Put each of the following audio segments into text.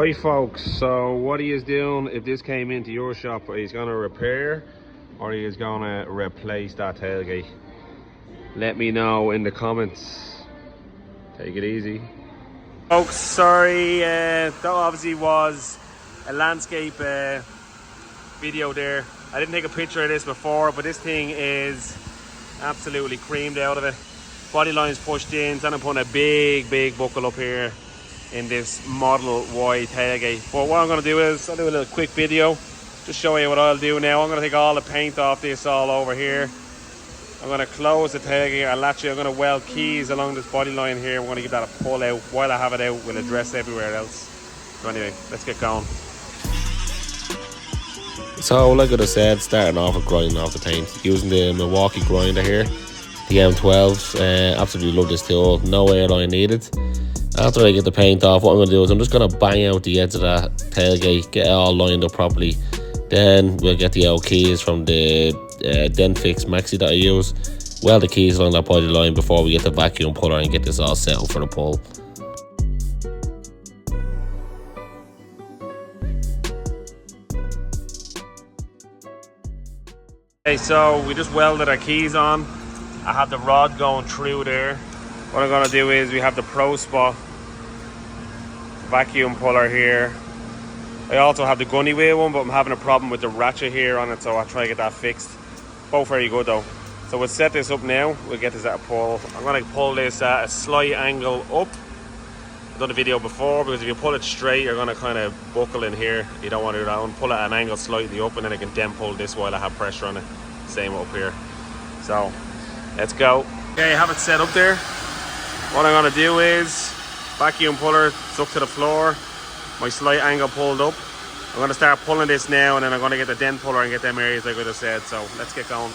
Right folks, so what he is doing, if this came into your shop, he's going to repair or he is going to replace that tailgate. Let me know in the comments. Take it easy. Folks, sorry, that obviously was a landscape video there. I didn't take a picture of this before, but this thing is absolutely creamed out of it. Body line's pushed in, so I'm putting a big buckle up here in this Model Y tailgate. But what I'm going to do is I'll do a little quick video, just show you what I'll do now. I'm going to take all the paint off this all over here. I'm going to close the tailgate. I'm going to weld keys along this body line here. We're going to give that a pull out. While I have it out, we'll address everywhere else. So anyway, let's get going. So like I said, starting off with grinding off the paint using the Milwaukee grinder here, the M12. Absolutely love this tool, no airline needed. After I get the paint off, what I'm going to do is I'm just going to bang out the edge of that tailgate, get it all lined up properly. Then we'll get the out keys from the Dent Fix Maxi that I use, weld the keys along that body line before we get the vacuum puller and get this all set up for the pull. Okay, so we just welded our keys on. I have the rod going through there. What I'm going to do is we have the Pro Spot vacuum puller here. I also have the gunny wheel one, but I'm having a problem with the ratchet here on it, so I'll try to get that fixed. Both very good though. So we'll set this up now. We'll get this at a pull. I'm going to pull this at a slight angle up. I've done a video before, because if you pull it straight, you're going to kind of buckle in here. You don't want to do that. Pull it at an angle slightly up, and then I can then pull this while I have pressure on it. Same up here. So let's go. Okay, I have it set up there. What I'm going to do is vacuum puller stuck to the floor, my slight angle pulled up. I'm going to start pulling this now, and then I'm going to get the dent puller and get them areas like I just said. So let's get going.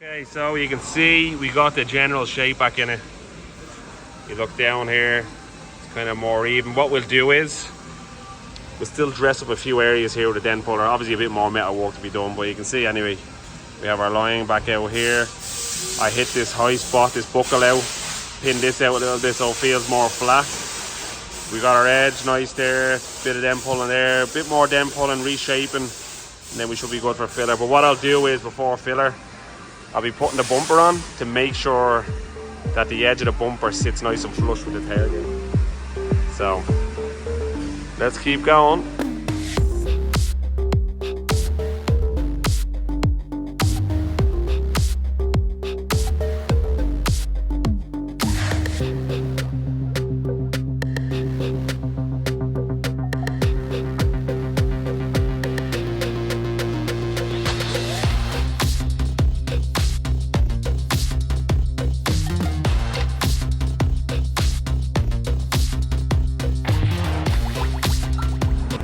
Okay, so you can see we got the general shape back in it. You look down here, it's kind of more even. What we'll do is we'll still dress up a few areas here with a dent puller. Obviously a bit more metal work to be done, but you can see anyway, we have our line back out here. I hit this high spot, this buckle out, pin this out a little bit so it feels more flat. We got our edge nice there, bit of dent pulling there, a bit more dent pulling, reshaping, and then we should be good for filler. But what I'll do is before filler, I'll be putting the bumper on to make sure that the edge of the bumper sits nice and flush with the tailgate. So let's keep going.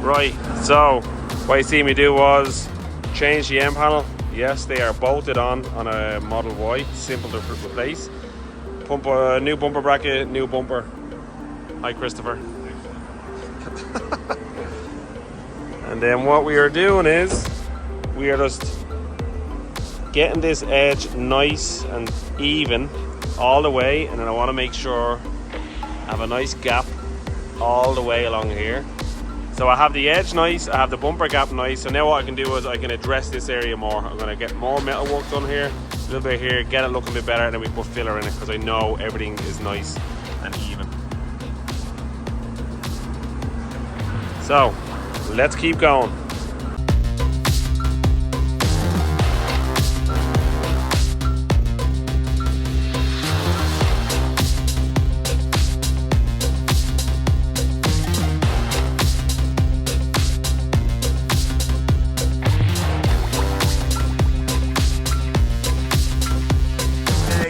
Right, so what you see me do was change the end panel. Yes, they are bolted on a Model Y, simple to replace. Pump a new bumper bracket, new bumper. Hi Christopher. And then what we are doing is we are just getting this edge nice and even all the way, and then I want to make sure I have a nice gap all the way along here. So I have the edge nice, I have the bumper gap nice, so now what I can do is I can address this area more. I'm going to get more metal work done here, a little bit here, get it looking a bit better, and then we put filler in it because I know everything is nice and even. So let's keep going.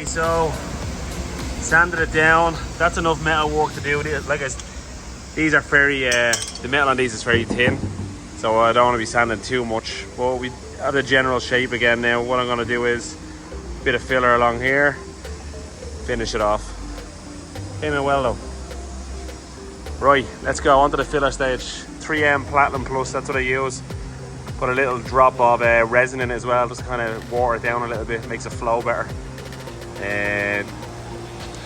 So sanded it down. That's enough metal work to do with it. Like these are very the metal on these is very thin, so I don't want to be sanding too much, but we have a general shape again. Now what I'm going to do is a bit of filler along here, finish it off. Came in well though. Right, let's go on to the filler stage. 3M Platinum Plus, that's what I use. Put a little drop of resin in it as well, just to kind of water it down a little bit, makes it flow better.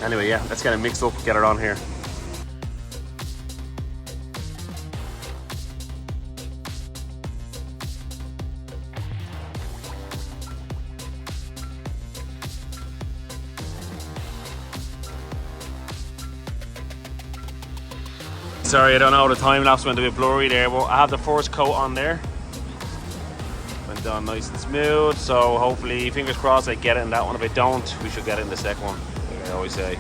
Anyway, yeah, let's get it mixed up, get it on here. Sorry, I don't know, the time lapse went a bit blurry there, but I have the first coat on there. Went down nice and smooth, so hopefully, fingers crossed, I get it in that one. If I don't, we should get it in the second one, like I always say.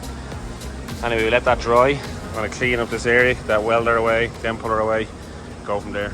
Anyway, we let that dry. I'm going to clean up this area, that welder away, then pull her away, go from there.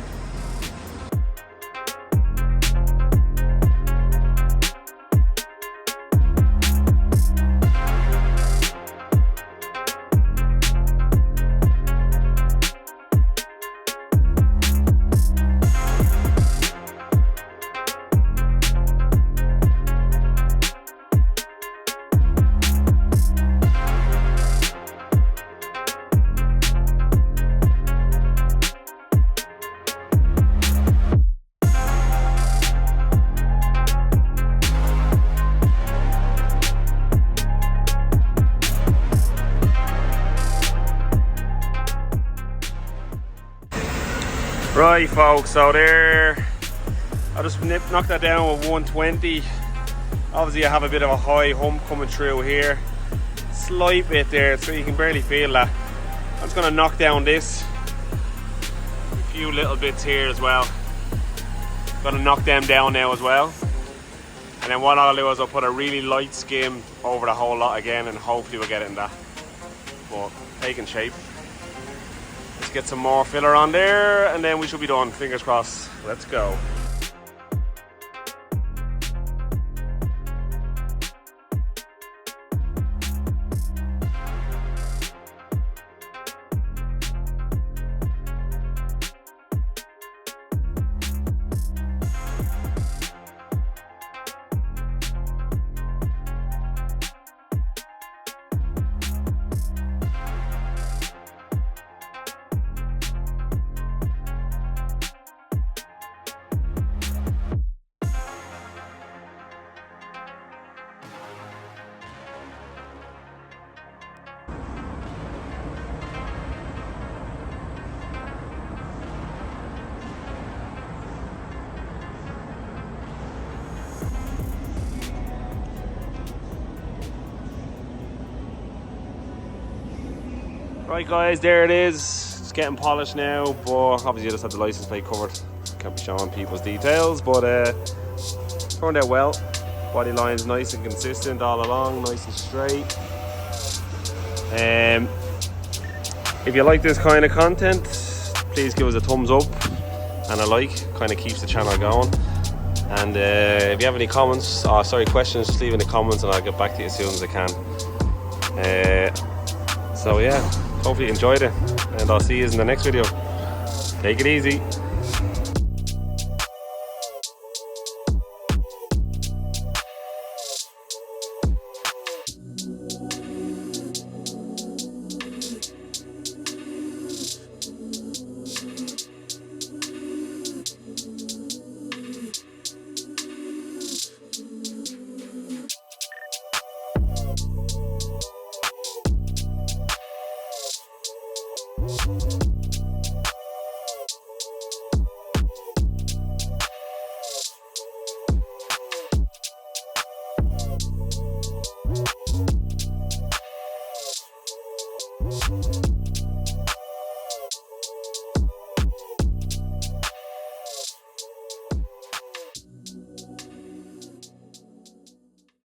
Right folks, so there, I just knocked that down with 120. Obviously I have a bit of a high hump coming through here, slight bit there, so you can barely feel that. I'm just going to knock down this, a few little bits here as well. Going to knock them down now as well. And then what I'll do is I'll put a really light skim over the whole lot again, and hopefully we'll get it in that. But taking shape. Let's get some more filler on there and then we should be done. Fingers crossed. Let's go. Right guys, there it is. It's getting polished now, but obviously you just have the license plate covered. Can't be showing people's details, but turned out well. Body line's nice and consistent all along, nice and straight. If you like this kind of content, please give us a thumbs up and a like. Kind of keeps the channel going. And if you have any comments, questions, just leave in the comments and I'll get back to you as soon as I can. So yeah, hopefully you enjoyed it, and I'll see you in the next video. Take it easy.